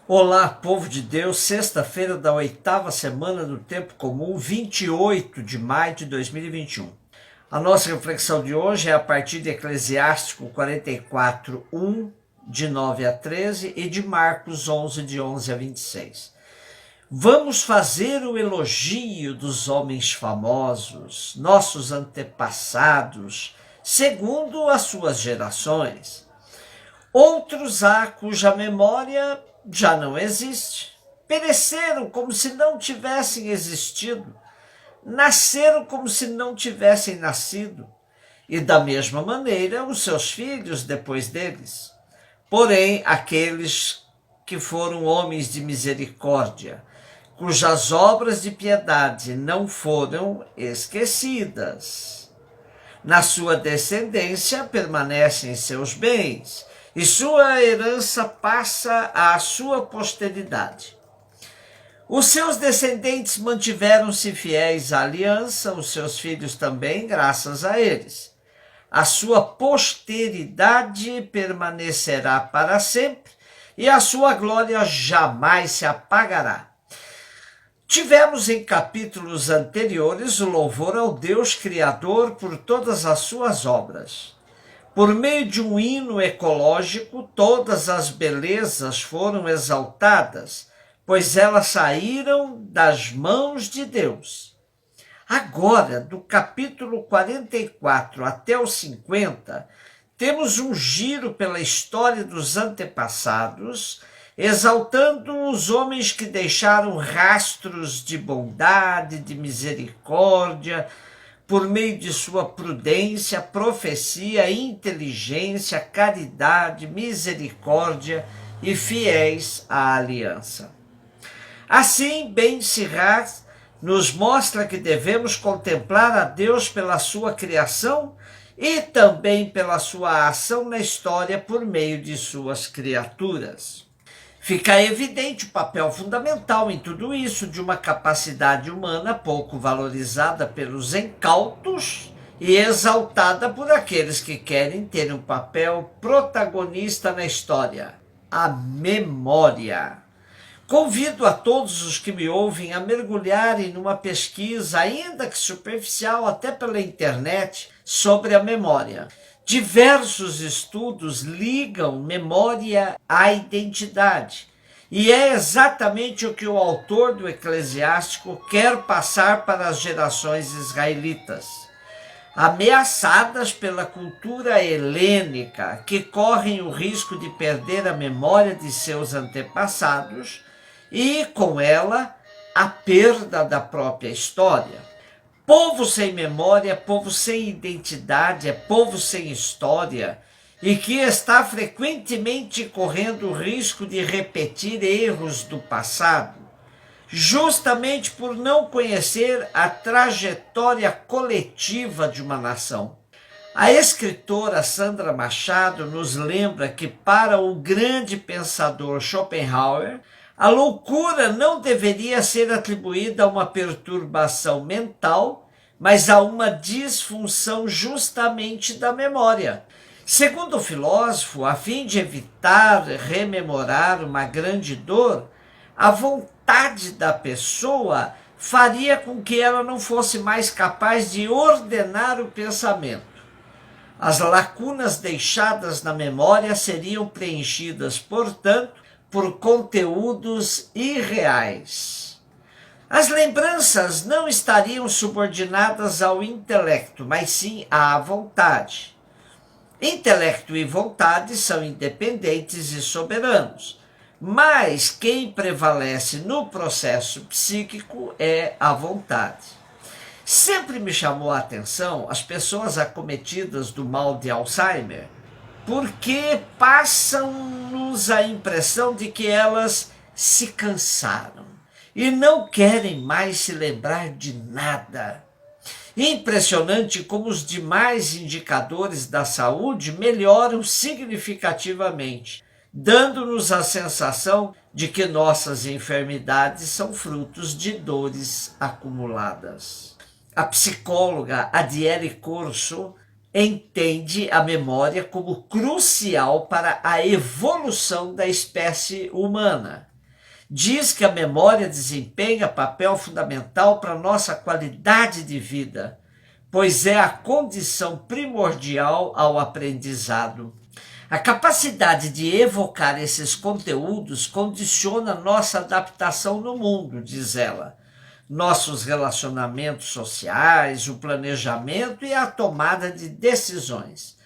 Olá, povo de Deus, sexta-feira da oitava semana do Tempo Comum, 28 de maio de 2021. A nossa reflexão de hoje é a partir de Eclesiástico 44, 1, de 9 a 13, e de Marcos 11, de 11 a 26. Vamos fazer o elogio dos homens famosos, nossos antepassados, segundo as suas gerações. Outros há cuja memória já não existe. Pereceram como se não tivessem existido. Nasceram como se não tivessem nascido. E da mesma maneira os seus filhos depois deles. Porém, aqueles que foram homens de misericórdia, cujas obras de piedade não foram esquecidas. Na sua descendência permanecem seus bens, e sua herança passa à sua posteridade. Os seus descendentes mantiveram-se fiéis à aliança, os seus filhos também, graças a eles. A sua posteridade permanecerá para sempre, e a sua glória jamais se apagará. Tivemos em capítulos anteriores o louvor ao Deus Criador por todas as suas obras. Por meio de um hino ecológico, todas as belezas foram exaltadas, pois elas saíram das mãos de Deus. Agora, do capítulo 44 até o 50, temos um giro pela história dos antepassados, exaltando os homens que deixaram rastros de bondade, de misericórdia, por meio de sua prudência, profecia, inteligência, caridade, misericórdia e fiéis à aliança. Assim, Ben Sirach nos mostra que devemos contemplar a Deus pela sua criação e também pela sua ação na história por meio de suas criaturas. Fica evidente o papel fundamental em tudo isso de uma capacidade humana pouco valorizada pelos incautos e exaltada por aqueles que querem ter um papel protagonista na história: a memória. Convido a todos os que me ouvem a mergulharem numa pesquisa, ainda que superficial, até pela internet, sobre a memória. Diversos estudos ligam memória à identidade. E é exatamente o que o autor do Eclesiástico quer passar para as gerações israelitas, ameaçadas pela cultura helênica, que correm o risco de perder a memória de seus antepassados e, com ela, a perda da própria história. Povo sem memória, povo sem identidade, é povo sem história e que está frequentemente correndo o risco de repetir erros do passado, justamente por não conhecer a trajetória coletiva de uma nação. A escritora Sandra Machado nos lembra que, para o grande pensador Schopenhauer, a loucura não deveria ser atribuída a uma perturbação mental, mas a uma disfunção justamente da memória. Segundo o filósofo, a fim de evitar rememorar uma grande dor, a vontade da pessoa faria com que ela não fosse mais capaz de ordenar o pensamento. As lacunas deixadas na memória seriam preenchidas, portanto, por conteúdos irreais. As lembranças não estariam subordinadas ao intelecto, mas sim à vontade. Intelecto e vontade são independentes e soberanos, mas quem prevalece no processo psíquico é a vontade. Sempre me chamou a atenção as pessoas acometidas do mal de Alzheimer, porque passam-nos a impressão de que elas se cansaram e não querem mais se lembrar de nada. Impressionante como os demais indicadores da saúde melhoram significativamente, dando-nos a sensação de que nossas enfermidades são frutos de dores acumuladas. A psicóloga Adiele Corso entende a memória como crucial para a evolução da espécie humana. diz que a memória desempenha papel fundamental para a nossa qualidade de vida, pois é a condição primordial ao aprendizado. A capacidade de evocar esses conteúdos condiciona nossa adaptação no mundo, diz ela, nossos relacionamentos sociais, o planejamento e a tomada de decisões.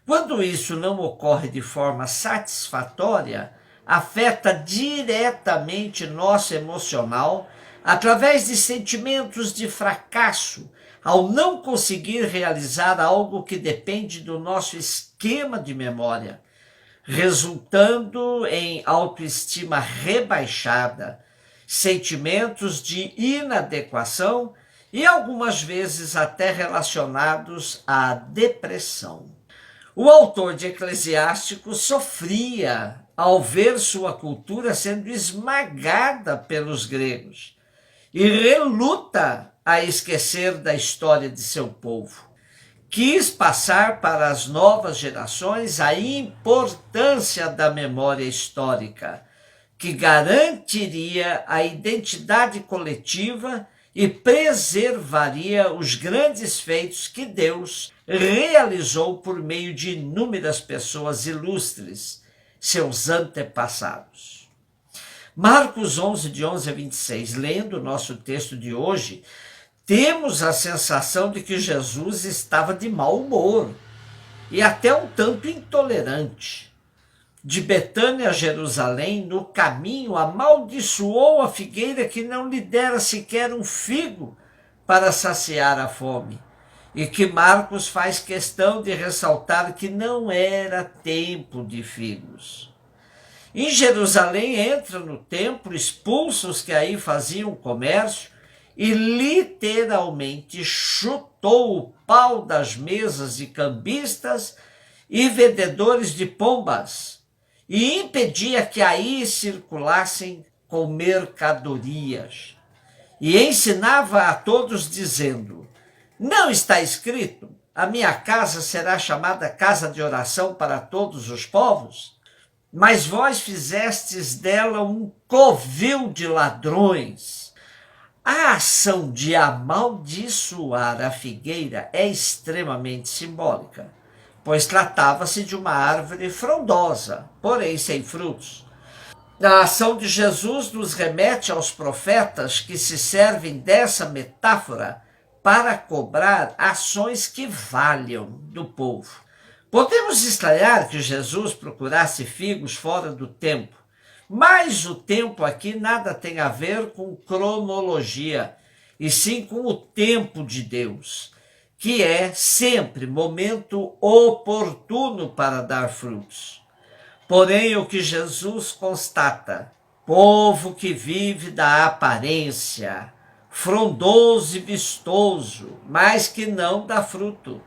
Quando isso não ocorre de forma satisfatória, afeta diretamente nosso emocional através de sentimentos de fracasso, ao não conseguir realizar algo que depende do nosso esquema de memória, resultando em autoestima rebaixada, sentimentos de inadequação e algumas vezes até relacionados à depressão. O autor de Eclesiástico sofria ao ver sua cultura sendo esmagada pelos gregos e reluta a esquecer da história de seu povo. Quis passar para as novas gerações a importância da memória histórica, que garantiria a identidade coletiva e preservaria os grandes feitos que Deus realizou por meio de inúmeras pessoas ilustres, seus antepassados. Marcos 11, de 11 a 26, lendo o nosso texto de hoje, temos a sensação de que Jesus estava de mau humor e até um tanto intolerante. De Betânia a Jerusalém, no caminho, amaldiçoou a figueira que não lhe dera sequer um figo para saciar a fome, e que Marcos faz questão de ressaltar que não era tempo de figos. Em Jerusalém entra no templo, expulsa os que aí faziam comércio e literalmente chutou o pau das mesas de cambistas e vendedores de pombas e impedia que aí circulassem com mercadorias. E ensinava a todos dizendo: não está escrito, a minha casa será chamada casa de oração para todos os povos? Mas vós fizestes dela um covil de ladrões. A ação de amaldiçoar a figueira é extremamente simbólica, pois tratava-se de uma árvore frondosa, porém sem frutos. A ação de Jesus nos remete aos profetas que se servem dessa metáfora para cobrar ações que valham do povo. Podemos estranhar que Jesus procurasse figos fora do tempo, mas o tempo aqui nada tem a ver com cronologia, e sim com o tempo de Deus, que é sempre momento oportuno para dar frutos. Porém, o que Jesus constata: povo que vive da aparência, frondoso e vistoso, mas que não dá fruto.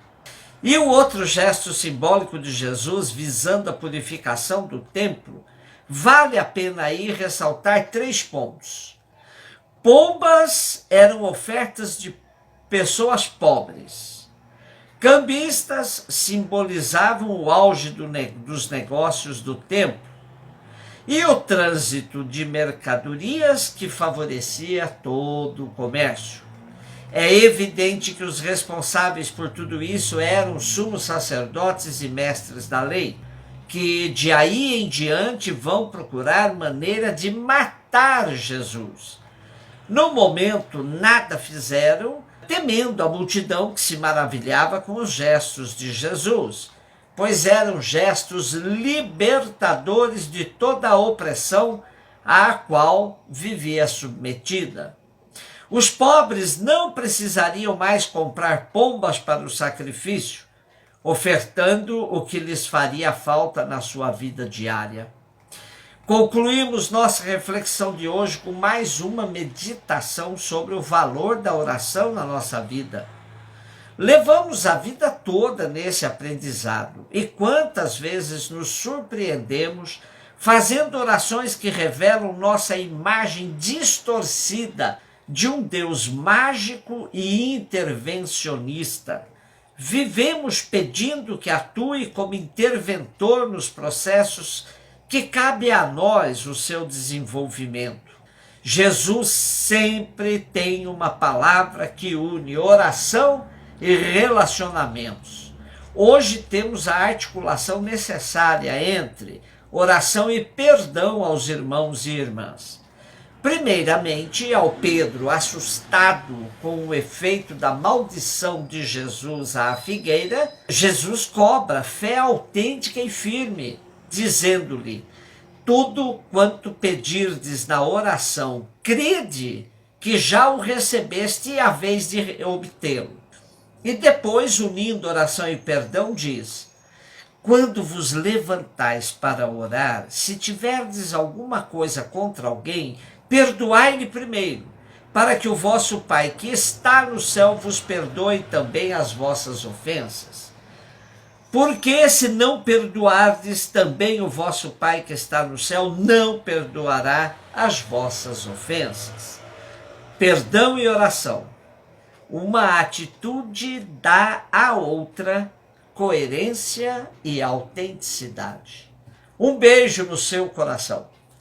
E o outro gesto simbólico de Jesus, visando a purificação do templo, vale a pena aí ressaltar 3 pontos. Pombas eram ofertas de pessoas pobres. Cambistas simbolizavam o auge dos negócios do templo. E o trânsito de mercadorias que favorecia todo o comércio. É evidente que os responsáveis por tudo isso eram sumos sacerdotes e mestres da lei, que de aí em diante vão procurar maneira de matar Jesus. No momento, nada fizeram, temendo a multidão que se maravilhava com os gestos de Jesus, pois eram gestos libertadores de toda a opressão à qual vivia submetida. Os pobres não precisariam mais comprar pombas para o sacrifício, ofertando o que lhes faria falta na sua vida diária. Concluímos nossa reflexão de hoje com mais uma meditação sobre o valor da oração na nossa vida. Levamos a vida toda nesse aprendizado, e quantas vezes nos surpreendemos fazendo orações que revelam nossa imagem distorcida de um Deus mágico e intervencionista. Vivemos pedindo que atue como interventor nos processos que cabe a nós o seu desenvolvimento. Jesus sempre tem uma palavra que une oração e relacionamentos. Hoje temos a articulação necessária entre oração e perdão aos irmãos e irmãs. Primeiramente, ao Pedro, assustado com o efeito da maldição de Jesus à figueira, Jesus cobra fé autêntica e firme, dizendo-lhe: tudo quanto pedirdes na oração, crede que já o recebeste e haveis de obtê-lo. E depois, unindo oração e perdão, diz: quando vos levantais para orar, se tiverdes alguma coisa contra alguém, perdoai-lhe primeiro, para que o vosso Pai que está no céu vos perdoe também as vossas ofensas. Porque se não perdoardes, também o vosso Pai que está no céu não perdoará as vossas ofensas. Perdão e oração. Uma atitude dá à outra coerência e autenticidade. Um beijo no seu coração.